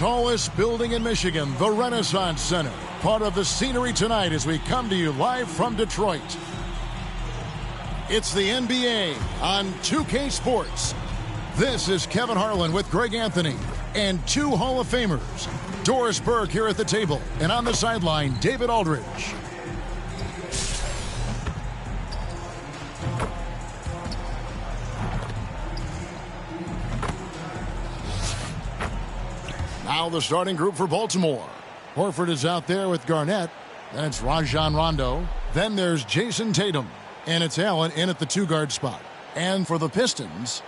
Tallest building in Michigan, the Renaissance Center. Part of the scenery tonight as we come to you live from Detroit. It's the NBA on 2K Sports. This is Kevin Harlan with Greg Anthony and two Hall of Famers. Doris Burke here at the table, and on the sideline, David Aldridge. Now the starting group for Baltimore. Horford is out there with Garnett. Then it's Rajon Rondo. Then there's Jason Tatum. And it's Allen in at the two-guard spot. And for the Pistons,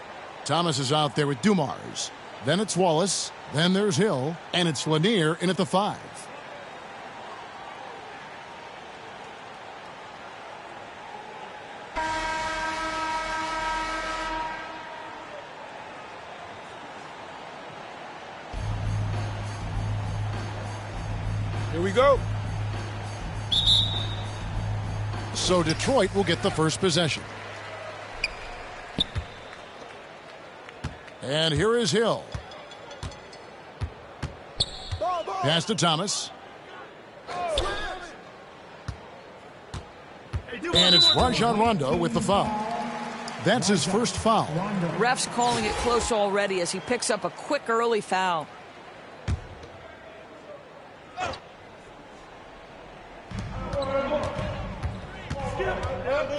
Thomas is out there with Dumars. Then it's Wallace. Then there's Hill. And it's Lanier in at the 5. Here we go. So Detroit will get the first possession. And here is Hill. Pass to Thomas. And it's Rajon Rondo with the foul. That's his first foul. Ref's calling it close already as he picks up a quick early foul.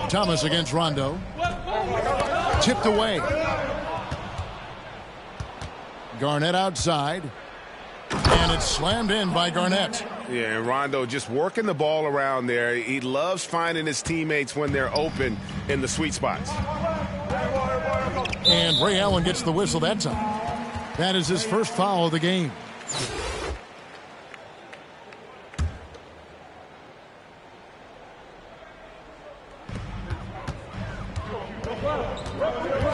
Thomas against Rondo. Tipped away. Garnett outside. And it's slammed in by Garnett. Yeah, and Rondo just working the ball around there. He loves finding his teammates when they're open in the sweet spots. And Ray Allen gets the whistle that time. That is his first foul of the game.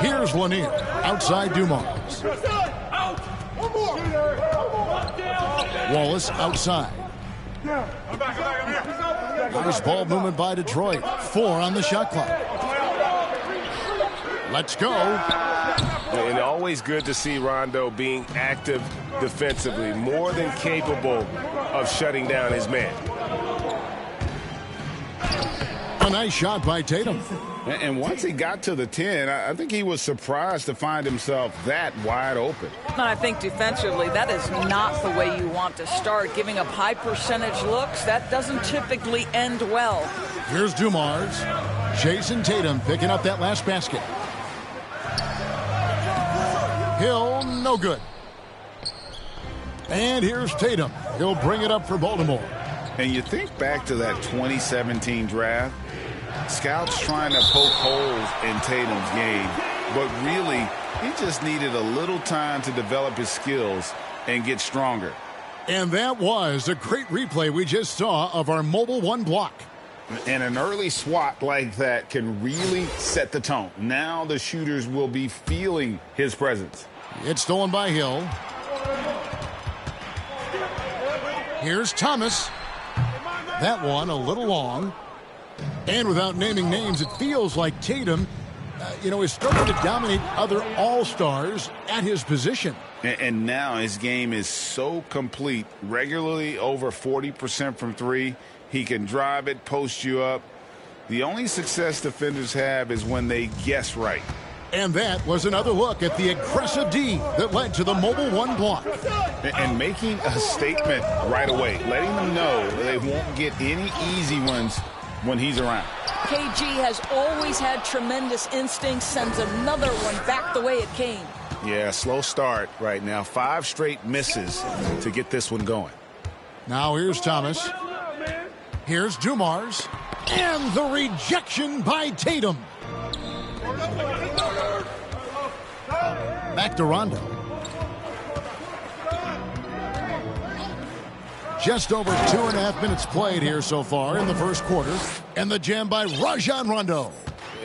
Here's Lanier. Outside Dumars. Wallace outside. Nice ball movement by Detroit. 4 on the shot clock. Let's go. And always good to see Rondo being active defensively. More than capable of shutting down his man. A nice shot by Tatum. And once he got to the 10, I think he was surprised to find himself that wide open. And I think defensively, that is not the way you want to start. Giving up high percentage looks, that doesn't typically end well. Here's Dumars. Jason Tatum picking up that last basket. Hill, no good. And here's Tatum. He'll bring it up for Baltimore. And you think back to that 2017 draft, scouts trying to poke holes in Tatum's game, but really, he just needed a little time to develop his skills and get stronger. And that was a great replay we just saw of our Mobile One block. And an early swat like that can really set the tone. Now the shooters will be feeling his presence. It's stolen by Hill. Here's Thomas. That one a little long. And without naming names, it feels like Tatum, is starting to dominate other all-stars at his position. And now his game is so complete. Regularly over 40% from 3. He can drive it, post you up. The only success defenders have is when they guess right. And that was another look at the aggressive D that led to the Mobile One block. And making a statement right away, letting them know they won't get any easy ones when he's around. KG has always had tremendous instincts, sends another one back the way it came. Yeah, slow start right now. 5 straight misses to get this one going. Now here's Thomas. Here's Dumars. And the rejection by Tatum. Back to Rondo. Just over 2.5 minutes played here so far in the first quarter. And the jam by Rajon Rondo.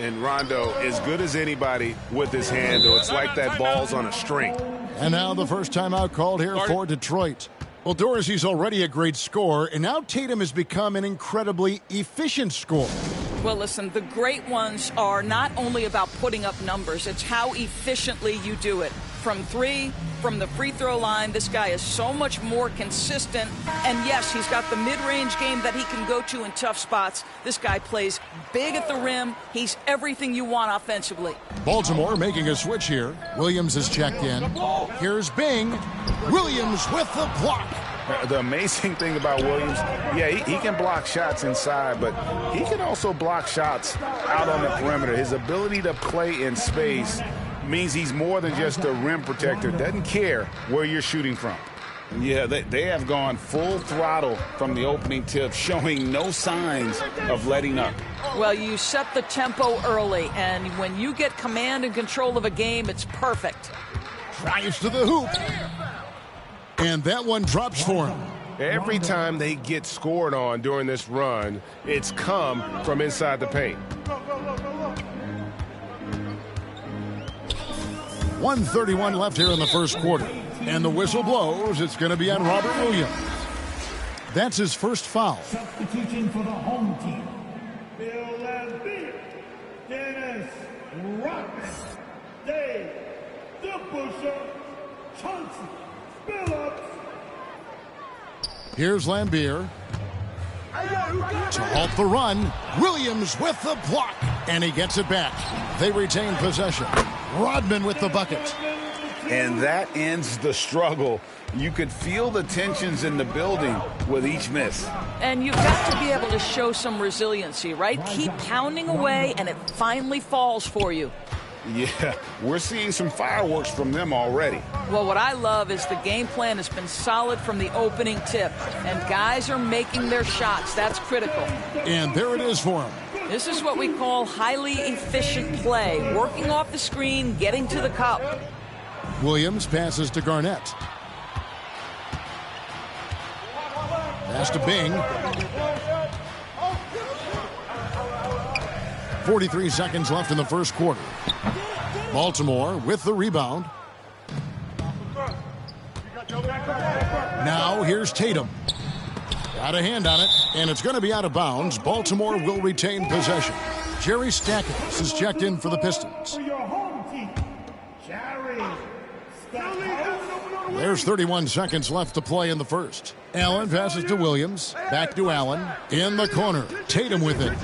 And Rondo is good as anybody with his handle. It's like that ball's on a string. And now the first timeout called here for Detroit. Well, Doris, he's already a great scorer, and now Tatum has become an incredibly efficient scorer. Well, listen, the great ones are not only about putting up numbers, it's how efficiently you do it. from three, from the free throw line. This guy is so much more consistent. And yes, he's got the mid-range game that he can go to in tough spots. This guy plays big at the rim. He's everything you want offensively. Baltimore making a switch here. Williams is checked in. Here's Bing. Williams with the block. The amazing thing about Williams, yeah, he can block shots inside, but he can also block shots out on the perimeter. His ability to play in space means he's more than just a rim protector. Doesn't care where you're shooting from. Yeah, they have gone full throttle from the opening tip, showing no signs of letting up. Well, you set the tempo early, and when you get command and control of a game, it's perfect. Drives to the hoop. And that one drops for him. Every time they get scored on during this run, it's come from inside the paint. 1:31 left here in the first quarter. And the whistle blows. It's going to be on Robert Williams. That's his first foul. Substitution for the home team. Bill Lambie, Dennis Rodman, Dave, the Busher, Chauncey, Phillips. Here's Lambier to halt the run. Williams with the block, and he gets it back. They retain possession. Rodman with the bucket. And that ends the struggle. You could feel the tensions in the building with each miss. And you've got to be able to show some resiliency, right? Keep pounding away, and it finally falls for you. Yeah, we're seeing some fireworks from them already. Well, what I love is the game plan has been solid from the opening tip, and guys are making their shots. That's critical. And there it is for him. This is what we call highly efficient play, working off the screen, getting to the cup. Williams passes to Garnett. Pass to Bing. 43 seconds left in the first quarter. Baltimore with the rebound. Now here's Tatum. Got a hand on it, and it's going to be out of bounds. Baltimore will retain possession. Jerry Stackhouse is checked in for the Pistons. There's 31 seconds left to play in the first. Allen passes to Williams. Back to Allen. In the corner. Tatum with it.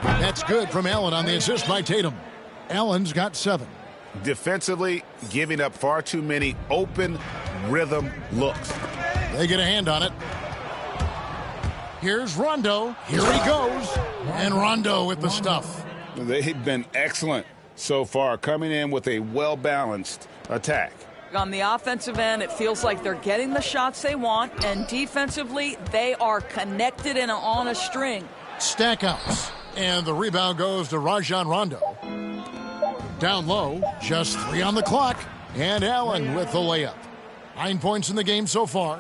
That's good from Allen on the assist by Tatum. Allen's got 7. Defensively, giving up far too many open rhythm looks. They get a hand on it. Here's Rondo. Here he goes. And Rondo with the stuff. They've been excellent so far, coming in with a well-balanced attack. On the offensive end, it feels like they're getting the shots they want, and defensively, they are connected and on a string. Stackhouse. And the rebound goes to Rajon Rondo. Down low, just 3 on the clock. And Allen with the layup. 9 points in the game so far.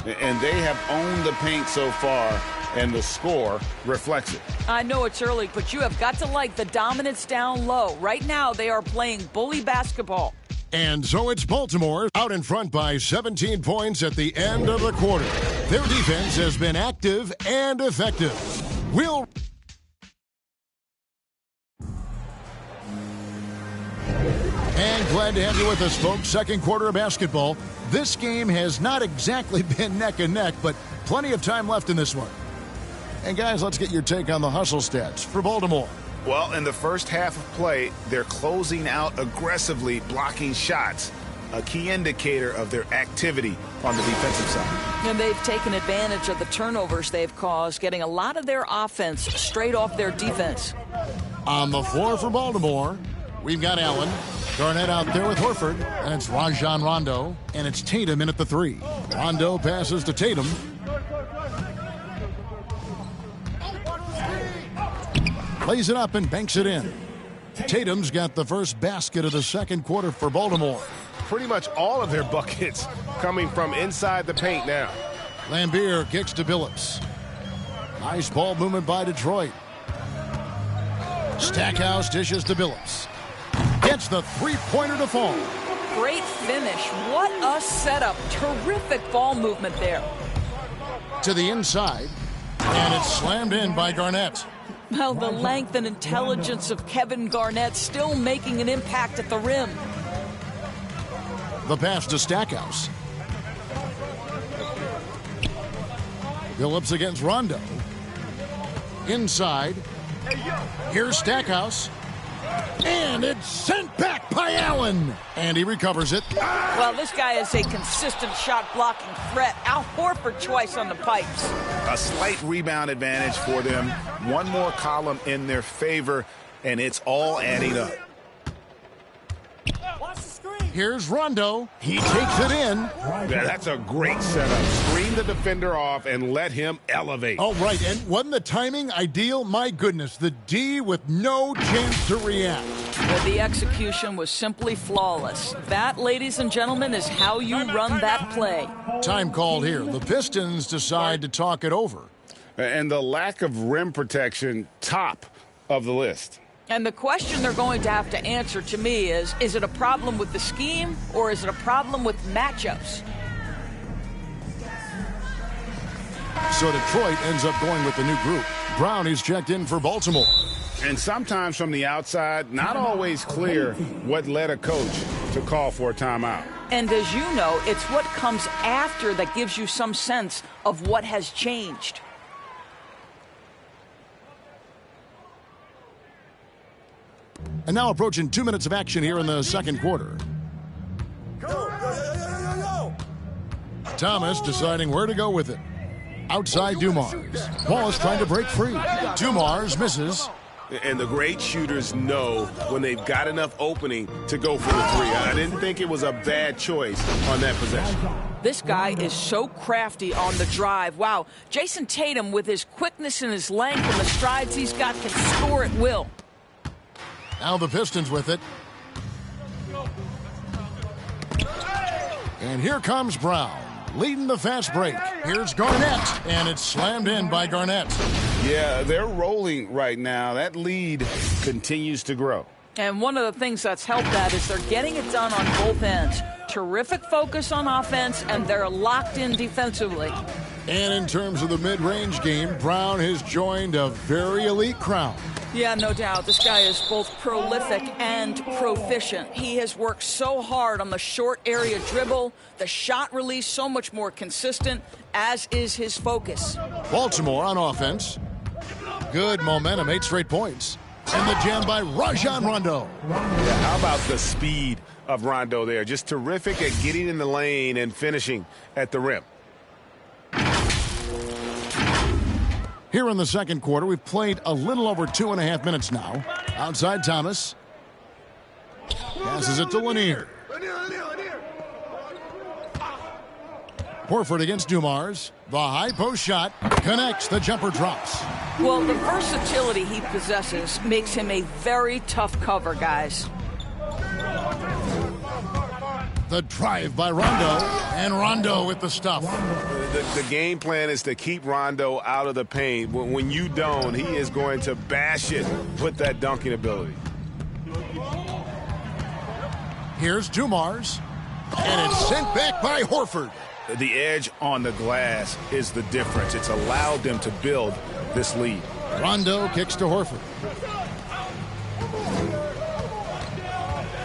And they have owned the paint so far, and the score reflects it. I know it's early, but you have got to like the dominance down low. Right now, they are playing bully basketball. And so it's Baltimore out in front by 17 points at the end of the quarter. Their defense has been active and effective. And glad to have you with us, folks. Second quarter of basketball. This game has not exactly been neck and neck, but plenty of time left in this one. And guys, let's get your take on the hustle stats for Baltimore. Well, in the first half of play, they're closing out aggressively, blocking shots, a key indicator of their activity on the defensive side. And they've taken advantage of the turnovers they've caused, getting a lot of their offense straight off their defense. On the floor for Baltimore, we've got Allen. Garnett out there with Horford, and it's Rajon Rondo, and it's Tatum in at the 3. Rondo passes to Tatum. Lays it up and banks it in. Tatum's got the first basket of the second quarter for Baltimore. Pretty much all of their buckets coming from inside the paint now. Lambier kicks to Billups. Nice ball movement by Detroit. Stackhouse dishes to Billups. Gets the three-pointer to fall. Great finish. What a setup. Terrific ball movement there. To the inside. And it's slammed in by Garnett. Well, the length and intelligence of Kevin Garnett still making an impact at the rim. The pass to Stackhouse. Phillips against Rondo. Inside. Here's Stackhouse. And it's sent back by Allen. And he recovers it. Well, this guy is a consistent shot-blocking threat. Al Horford twice on the pipes. A slight rebound advantage for them. One more column in their favor, and it's all adding up. Here's Rondo. He takes it in. Yeah, that's a great setup. Screen the defender off and let him elevate. Oh, right. And wasn't the timing ideal? My goodness. The D with no chance to react. Well, the execution was simply flawless. That, ladies and gentlemen, is how you run that play. Time called here. The Pistons decide to talk it over. And the lack of rim protection, top of the list. And the question they're going to have to answer to me is it a problem with the scheme or is it a problem with matchups? So Detroit ends up going with the new group. Brown is checked in for Baltimore. And sometimes from the outside, not always clear what led a coach to call for a timeout. And as you know, it's what comes after that gives you some sense of what has changed. And now approaching 2 minutes of action here in the second quarter. Thomas deciding where to go with it. Outside Dumars. Wallace trying to break free. Dumars misses. And the great shooters know when they've got enough opening to go for the three. I didn't think it was a bad choice on that possession. This guy is so crafty on the drive. Wow. Jason Tatum, with his quickness and his length and the strides he's got, can score at will. Now the Pistons with it. And here comes Brown, leading the fast break. Here's Garnett, and it's slammed in by Garnett. Yeah, they're rolling right now. That lead continues to grow. And one of the things that's helped that is they're getting it done on both ends. Terrific focus on offense, and they're locked in defensively. And in terms of the mid-range game, Brown has joined a very elite crowd. Yeah, no doubt. This guy is both prolific and proficient. He has worked so hard on the short area dribble, the shot release so much more consistent, as is his focus. Baltimore on offense. Good momentum, 8 straight points. And the jam by Rajon Rondo. Yeah, how about the speed of Rondo there? Just terrific at getting in the lane and finishing at the rim. Here in the second quarter, we've played a little over 2.5 minutes now. Outside Thomas. Passes it to Lanier. Horford against Dumars. The high post shot connects. The jumper drops. Well, the versatility he possesses makes him a very tough cover, guys. The drive by Rondo, and Rondo with the stuff. The game plan is to keep Rondo out of the paint. When you don't, he is going to bash it with that dunking ability. Here's Dumars, and it's sent back by Horford. The edge on the glass is the difference. It's allowed them to build this lead. Rondo kicks to Horford.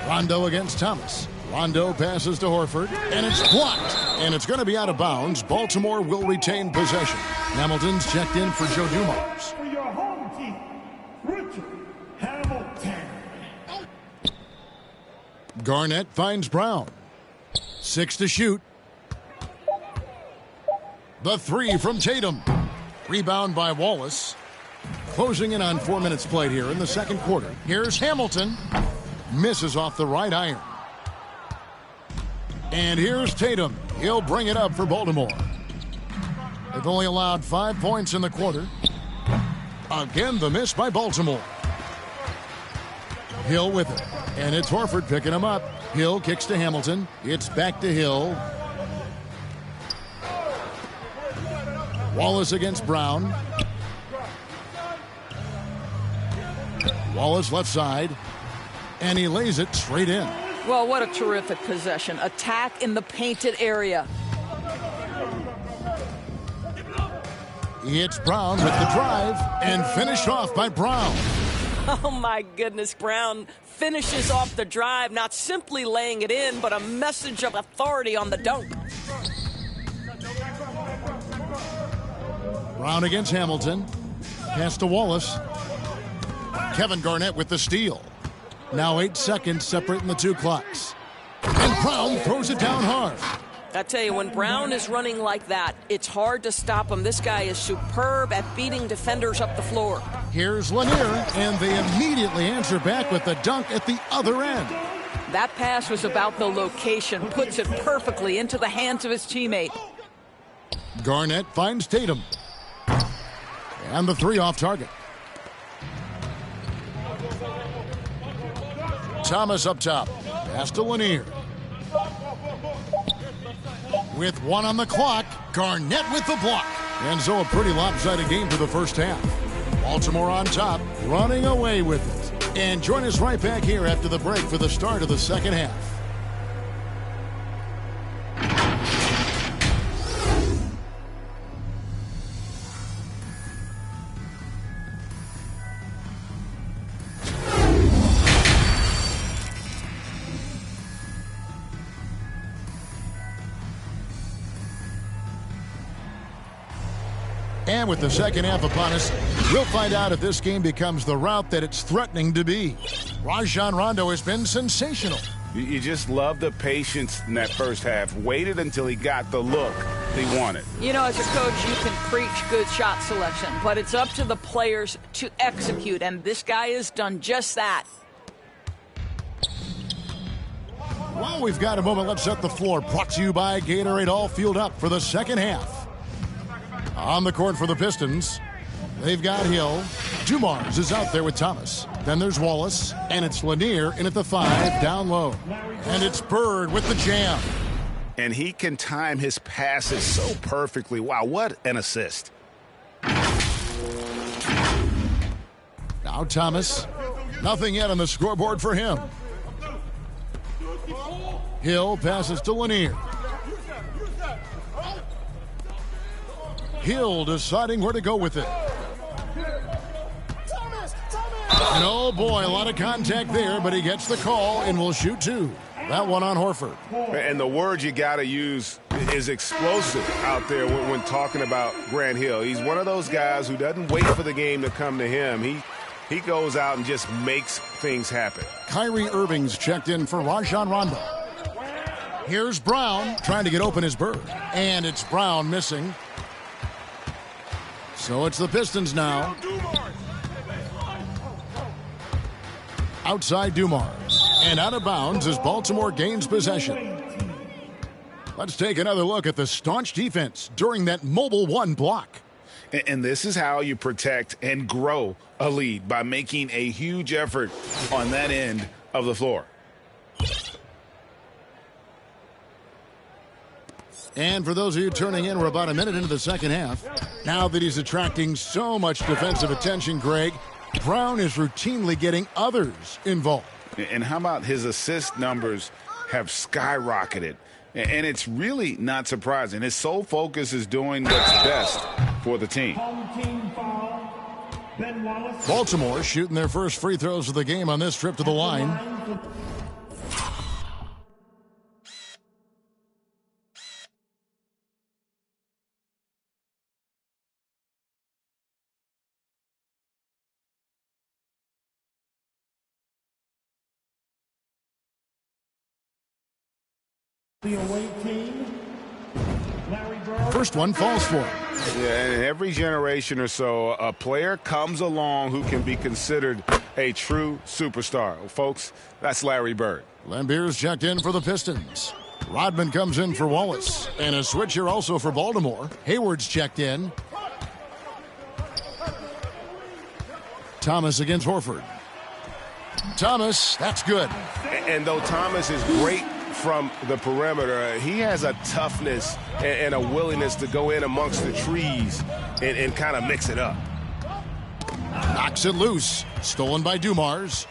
Rondo against Thomas. Rondo passes to Horford, and it's blocked. And it's going to be out of bounds. Baltimore will retain possession. Hamilton's checked in for Joe Dumars. For your home team, Richard Hamilton. Garnett finds Brown. 6 to shoot. The 3 from Tatum. Rebound by Wallace. Closing in on 4 minutes played here in the second quarter. Here's Hamilton. Misses off the right iron. And here's Tatum. He'll bring it up for Baltimore. They've only allowed 5 points in the quarter. Again, the miss by Baltimore. Hill with it. And it's Horford picking him up. Hill kicks to Hamilton. It's back to Hill. Wallace against Brown. Wallace left side. And he lays it straight in. Well, what a terrific possession. Attack in the painted area. It's Brown with the drive and finished off by Brown. Oh, my goodness. Brown finishes off the drive, not simply laying it in, but a message of authority on the dunk. Brown against Hamilton. Pass to Wallace. Kevin Garnett with the steal. Now 8 seconds separating the two clocks. And Brown throws it down hard. I tell you, when Brown is running like that, it's hard to stop him. This guy is superb at beating defenders up the floor. Here's Lanier, and they immediately answer back with the dunk at the other end. That pass was about the location, puts it perfectly into the hands of his teammate. Garnett finds Tatum. And the three off target. Thomas up top. Pass to Lanier. With 1 on the clock, Garnett with the block. And so a pretty lopsided game for the first half. Baltimore on top, running away with it. And join us right back here after the break for the start of the second half. And with the second half upon us, we'll find out if this game becomes the route that it's threatening to be. Rajon Rondo has been sensational. You just love the patience in that first half. Waited until he got the look he wanted. You know, as a coach, you can preach good shot selection, but it's up to the players to execute, and this guy has done just that. Well, we've got a moment. Let's set the floor. Brought to you by Gatorade, all fueled up for the second half. On the court for the Pistons, they've got Hill. Dumars is out there with Thomas. Then there's Wallace, and it's Lanier in at the 5, down low. And it's Bird with the jam. And he can time his passes so perfectly. Wow, what an assist. Now Thomas. Nothing yet on the scoreboard for him. Hill passes to Lanier. Hill deciding where to go with it. And oh boy, a lot of contact there, but he gets the call and will shoot 2. That one on Horford. And the word you got to use is explosive out there when talking about Grant Hill. He's one of those guys who doesn't wait for the game to come to him. He goes out and just makes things happen. Kyrie Irving's checked in for Rajon Rondo. Here's Brown trying to get open as Bird. And it's Brown missing. So it's the Pistons now. Outside Dumars. And out of bounds as Baltimore gains possession. Let's take another look at the staunch defense during that mobile 1 block. And this is how you protect and grow a lead, by making a huge effort on that end of the floor. And for those of you turning in, we're about a minute into the second half. Now that he's attracting so much defensive attention, Greg, Brown is routinely getting others involved. And how about his assist numbers have skyrocketed? And it's really not surprising. His sole focus is doing what's best for the team. Baltimore shooting their first free throws of the game on this trip to the line. The away team, Larry Bird. First one falls for him. Yeah, and every generation or so, a player comes along who can be considered a true superstar. Well, folks, that's Larry Bird. Lambier's checked in for the Pistons. Rodman comes in for Wallace. And a switch here also for Baltimore. Hayward's checked in. Thomas against Horford. Thomas, that's good. And though Thomas is great from the perimeter, he has a toughness and a willingness to go in amongst the trees and kind of mix it up. Knocks it loose. Stolen by Dumars.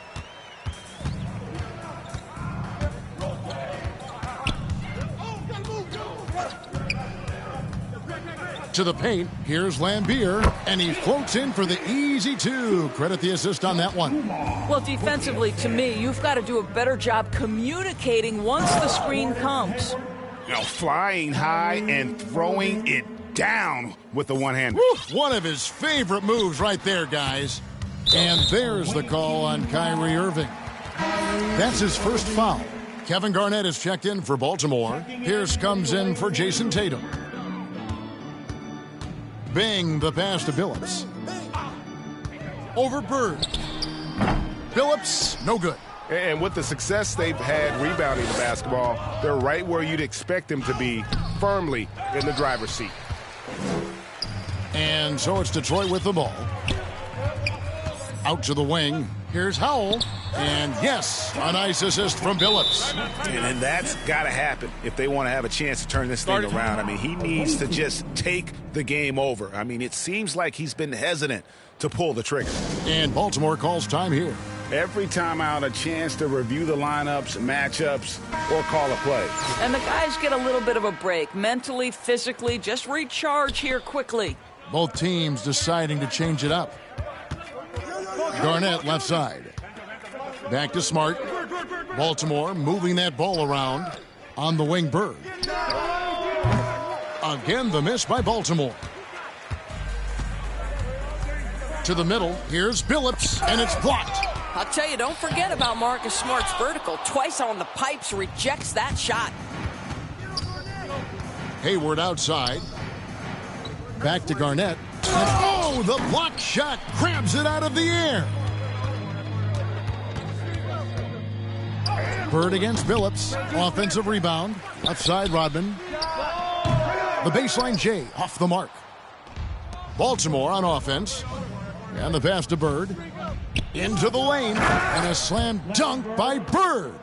To the paint, here's Lambier, and he floats in for the easy two. Credit the assist on that one. Well, defensively, to me, you've got to do a better job communicating once the screen comes. You know, flying high and throwing it down with the one-hander. One of his favorite moves right there, guys. And there's the call on Kyrie Irving. That's his first foul. Kevin Garnett is checked in for Baltimore. Pierce comes in for Jason Tatum. Bing the pass to Billups. Over Bird. Billups, no good. And with the success they've had rebounding the basketball, they're right where you'd expect them to be, firmly in the driver's seat. And so it's Detroit with the ball. Out to the wing. Here's Howell. And yes, a nice assist from Billups. And that's got to happen if they want to have a chance to turn this thing around. I mean, he needs to just take the game over. I mean, it seems like he's been hesitant to pull the trigger. And Baltimore calls time here. Every time out, a chance to review the lineups, matchups, or call a play. And the guys get a little bit of a break. Mentally, physically, just recharge here quickly. Both teams deciding to change it up. Garnett left side. Back to Smart. Baltimore moving that ball around. On the wing, Bird. Again, the miss by Baltimore. To the middle. Here's Billups, and it's blocked. I'll tell you, don't forget about Marcus Smart's vertical. Twice on the pipes, rejects that shot. Hayward outside. Back to Garnett. And oh, the block shot grabs it out of the air. Bird against Billups. Offensive rebound. Left side, Rodman. The baseline, Jay, off the mark. Baltimore on offense. And the pass to Bird. Into the lane. And a slam dunk by Bird.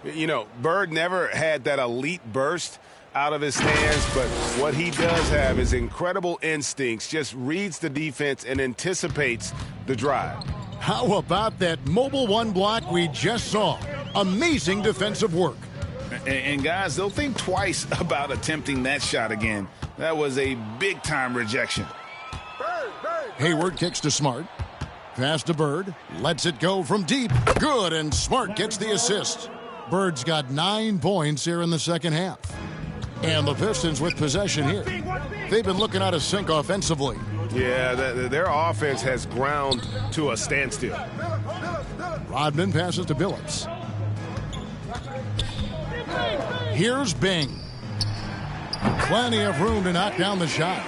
You know, Bird never had that elite burst out of his hands, but what he does have is incredible instincts, just reads the defense and anticipates the drive. How about that mobile one block we just saw? Amazing defensive work. And guys, they'll think twice about attempting that shot again. That was a big-time rejection. Hayward kicks to Smart. Pass to Bird. Lets it go from deep. Good, and Smart gets the assist. Bird's got 9 points here in the second half. And the Pistons with possession here. They've been looking out of sync offensively. Yeah, their offense has ground to a standstill. Rodman passes to Billups. Here's Bing. Plenty of room to knock down the shot.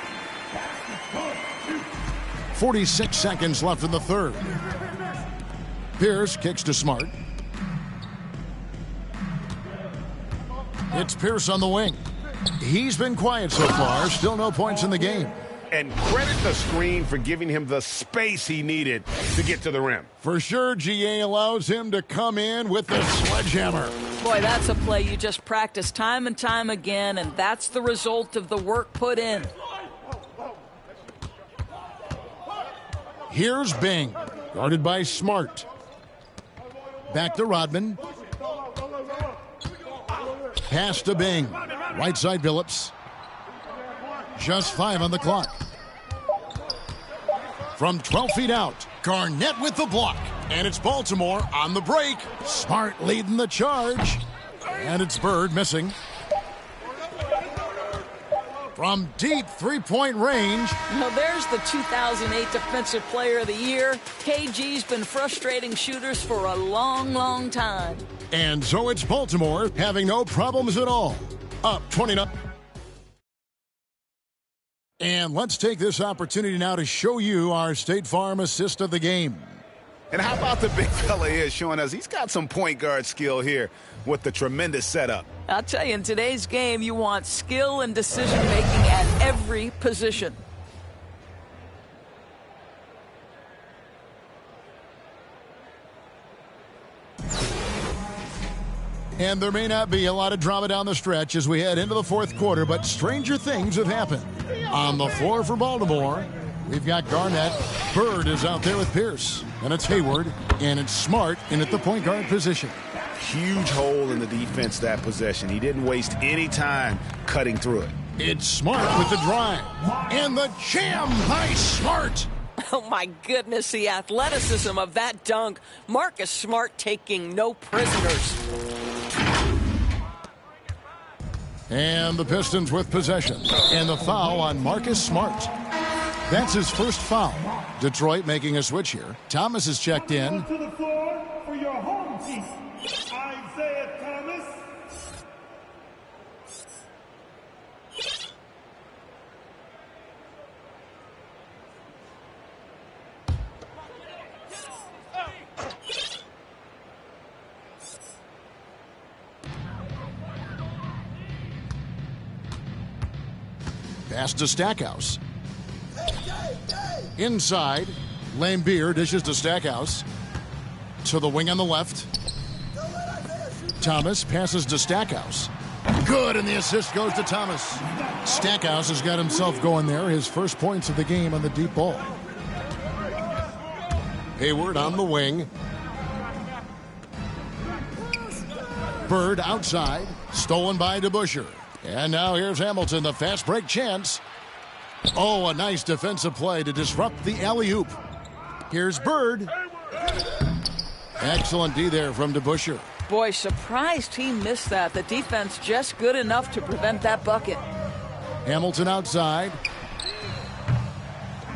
46 seconds left in the third. Pierce kicks to Smart. It's Pierce on the wing. He's been quiet so far. Still no points in the game. And credit the screen for giving him the space he needed to get to the rim. For sure, GA allows him to come in with the sledgehammer. Boy, that's a play you just practice time and time again, and that's the result of the work put in. Here's Bing, guarded by Smart. Back to Rodman. Pass to Bing. Right side, Billups. Just 5 on the clock. From 12 feet out, Garnett with the block. And it's Baltimore on the break. Smart leading the charge. And it's Bird missing. From deep three-point range. Now there's the 2008 Defensive Player of the Year. KG's been frustrating shooters for a long, long time. And so it's Baltimore having no problems at all. Up 29. And let's take this opportunity now to show you our State Farm assist of the game. And how about the big fella here showing us he's got some point guard skill here with the tremendous setup. I'll tell you, in today's game, you want skill and decision-making at every position. And there may not be a lot of drama down the stretch as we head into the fourth quarter, but stranger things have happened. On the floor for Baltimore, we've got Garnett. Bird is out there with Pierce. And it's Hayward, and it's Smart in at the point guard position. Huge hole in the defense that possession. He didn't waste any time cutting through it. It's Smart with the drive. And the jam by Smart. Oh, my goodness, the athleticism of that dunk. Marcus Smart taking no prisoners. And the Pistons with possession. And the foul on Marcus Smart. That's his first foul. Detroit making a switch here. Thomas is checked in. To the floor for your home team, Isaiah Thomas. Pass to Stackhouse. Inside, Lambeer dishes to Stackhouse. To the wing on the left. Thomas passes to Stackhouse. Good, and the assist goes to Thomas. Stackhouse has got himself going there. His first points of the game on the deep ball. Hayward on the wing. Bird outside. Stolen by DeBusschere. And now here's Hamilton, the fast break chance. Oh, a nice defensive play to disrupt the alley-oop. Here's Bird. Excellent D there from DeBusschere. Boy, surprised he missed that. The defense just good enough to prevent that bucket. Hamilton outside.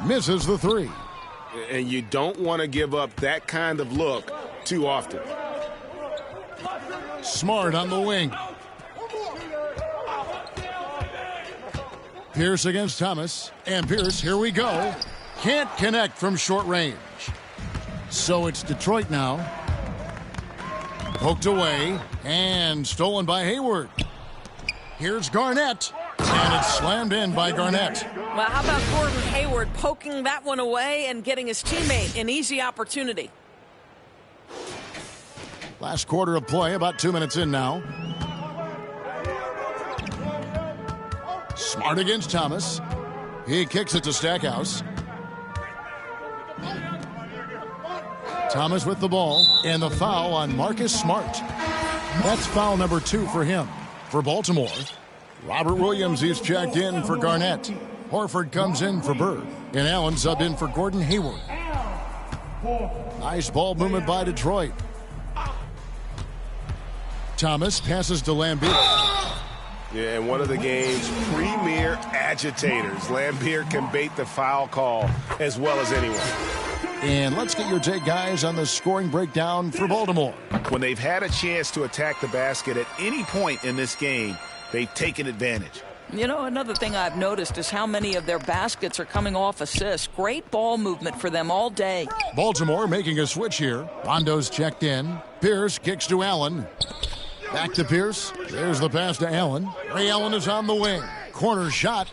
Misses the three. And you don't want to give up that kind of look too often. Smart on the wing. Pierce against Thomas. And Pierce, here we go. Can't connect from short range. So it's Detroit now. Poked away. And stolen by Hayward. Here's Garnett. And it's slammed in by Garnett. Well, how about Gordon Hayward poking that one away and getting his teammate an easy opportunity? Last quarter of play, about 2 minutes in now. Smart against Thomas. He kicks it to Stackhouse. Thomas with the ball, and the foul on Marcus Smart. That's foul number 2 for him. For Baltimore, Robert Williams is checked in for Garnett. Horford comes in for Bird. And Allen subbed in for Gordon Hayward. Nice ball movement by Detroit. Thomas passes to Lambeer. Yeah, and one of the game's premier agitators. Lambeer can bait the foul call as well as anyone. And let's get your take, guys, on the scoring breakdown for Baltimore. When they've had a chance to attack the basket at any point in this game, they've taken advantage. You know, another thing I've noticed is how many of their baskets are coming off assists. Great ball movement for them all day. Baltimore making a switch here. Rondo's checked in. Pierce kicks to Allen. Back to Pierce. There's the pass to Allen. Ray Allen is on the wing. Corner shot.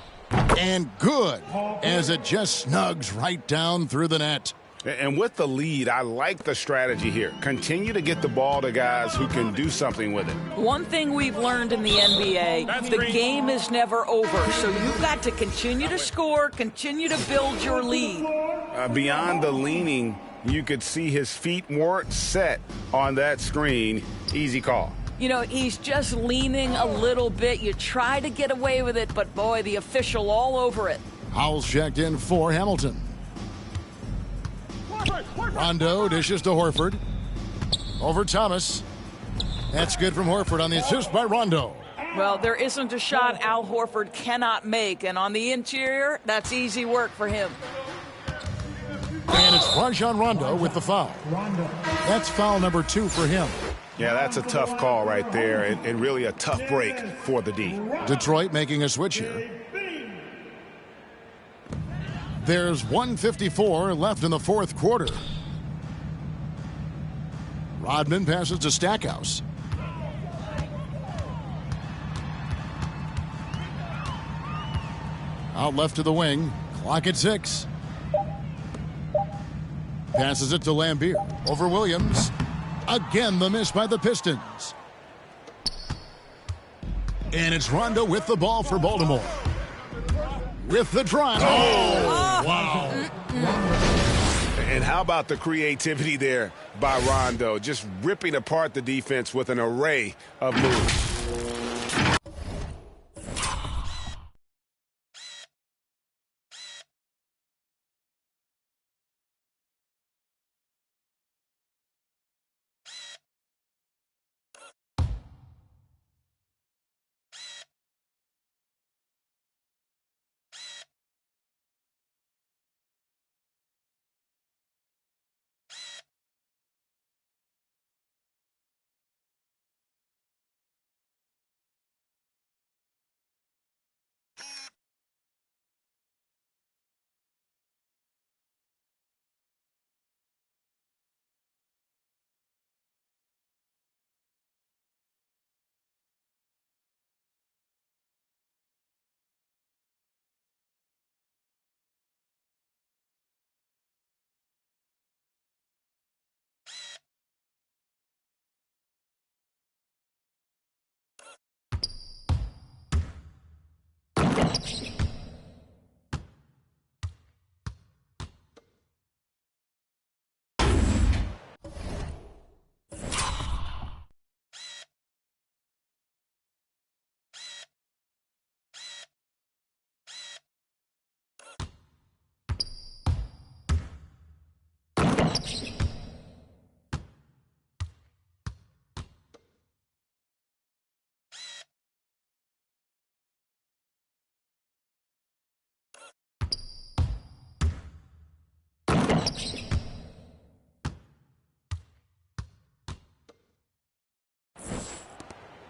And good, as it just snugs right down through the net. And with the lead, I like the strategy here. Continue to get the ball to guys who can do something with it. One thing we've learned in the NBA, the game is never over. So you've got to continue to score, continue to build your lead. Beyond the leaning, you could see his feet weren't set on that screen. Easy call. You know, he's just leaning a little bit. You try to get away with it, but boy, the official all over it. Howell's checked in for Hamilton. Rondo dishes to Horford. Over Thomas. That's good from Horford on the assist by Rondo. Well, there isn't a shot Al Horford cannot make, and on the interior, that's easy work for him. And it's Rajon Rondo with the foul. That's foul number 2 for him. Yeah, that's a tough call right there, and really a tough break for the D. Detroit making a switch here. There's 1:54 left in the fourth quarter. Rodman passes to Stackhouse. Out left to the wing. Clock at 6. Passes it to Lambeer. Over Williams. Again, the miss by the Pistons. And it's Rondo with the ball for Baltimore. With the drive. Oh, wow. And how about the creativity there by Rondo? Just ripping apart the defense with an array of moves.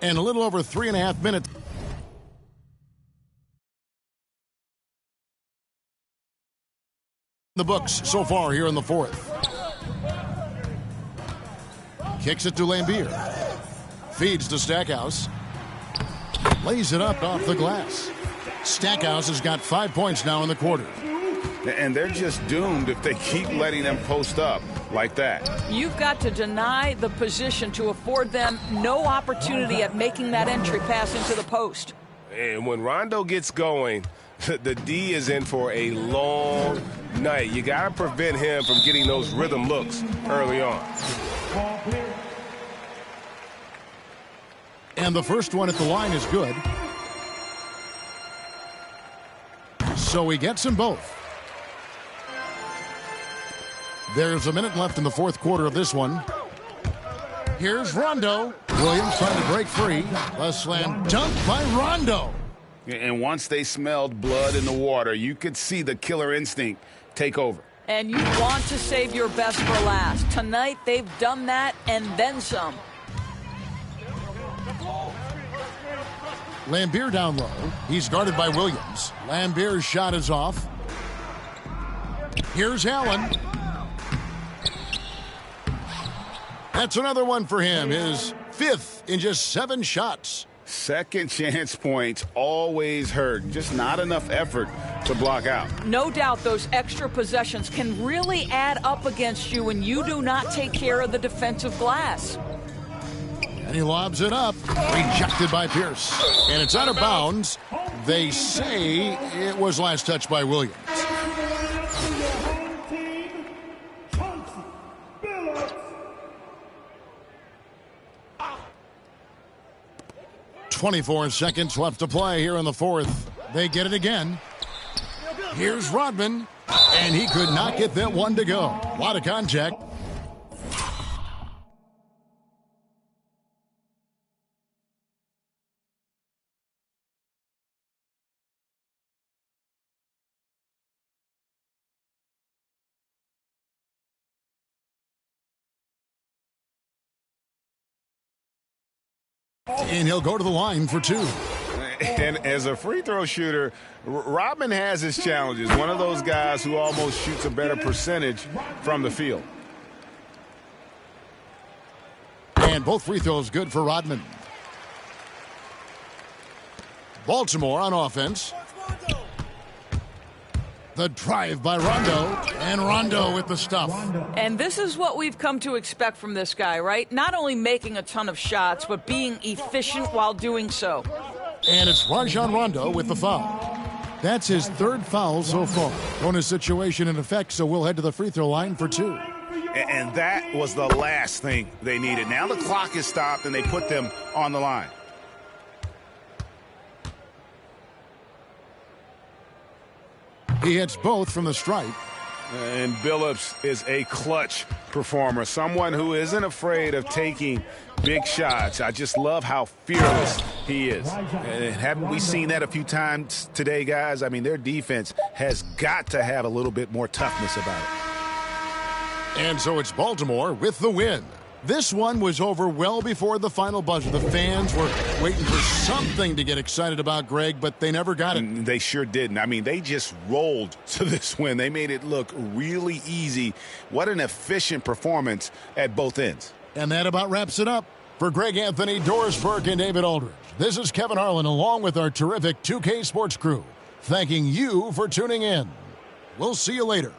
And a little over 3.5 minutes. The books so far here in the fourth. Kicks it to Lambier. Feeds to Stackhouse. Lays it up off the glass. Stackhouse has got 5 points now in the quarter. And they're just doomed if they keep letting them post up like that. You've got to deny the position to afford them no opportunity at making that entry pass into the post. And when Rondo gets going, the D is in for a long night. You got to prevent him from getting those rhythm looks early on. And the first one at the line is good. So he gets them both. There's a minute left in the fourth quarter of this one. Here's Rondo. Williams trying to break free. A slam dunk by Rondo. And once they smelled blood in the water, you could see the killer instinct take over. And you want to save your best for last. Tonight, they've done that and then some. Lambier down low. He's guarded by Williams. Lambier's shot is off. Here's Allen. That's another one for him. His fifth in just 7 shots. Second chance points always hurt. Just not enough effort to block out. No doubt those extra possessions can really add up against you when you do not take care of the defensive glass. And he lobs it up. Rejected by Pierce. And it's out of bounds. They say it was last touched by Williams. 24 seconds left to play here in the fourth. They get it again. Here's Rodman, and he could not get that one to go. A lot of contact. And he'll go to the line for 2. And as a free throw shooter, Rodman has his challenges. One of those guys who almost shoots a better percentage from the field. And both free throws good for Rodman. Baltimore on offense. The drive by Rondo, and Rondo with the stuff. And this is what we've come to expect from this guy, right? Not only making a ton of shots, but being efficient while doing so. And it's Rajon Rondo with the foul. That's his 3rd foul so far. Bonus situation in effect, so we'll head to the free throw line for 2. And that was the last thing they needed. Now the clock is stopped, and they put them on the line. He hits both from the stripe. And Billups is a clutch performer, someone who isn't afraid of taking big shots. I just love how fearless he is. And haven't we seen that a few times today, guys? I mean, their defense has got to have a little bit more toughness about it. And so it's Baltimore with the win. This one was over well before the final buzzer. The fans were waiting for something to get excited about, Greg, but they never got it. They sure didn't. I mean, they just rolled to this win. They made it look really easy. What an efficient performance at both ends. And that about wraps it up. For Greg Anthony, Doris Burke, and David Aldridge, this is Kevin Harlan along with our terrific 2K Sports crew, thanking you for tuning in. We'll see you later.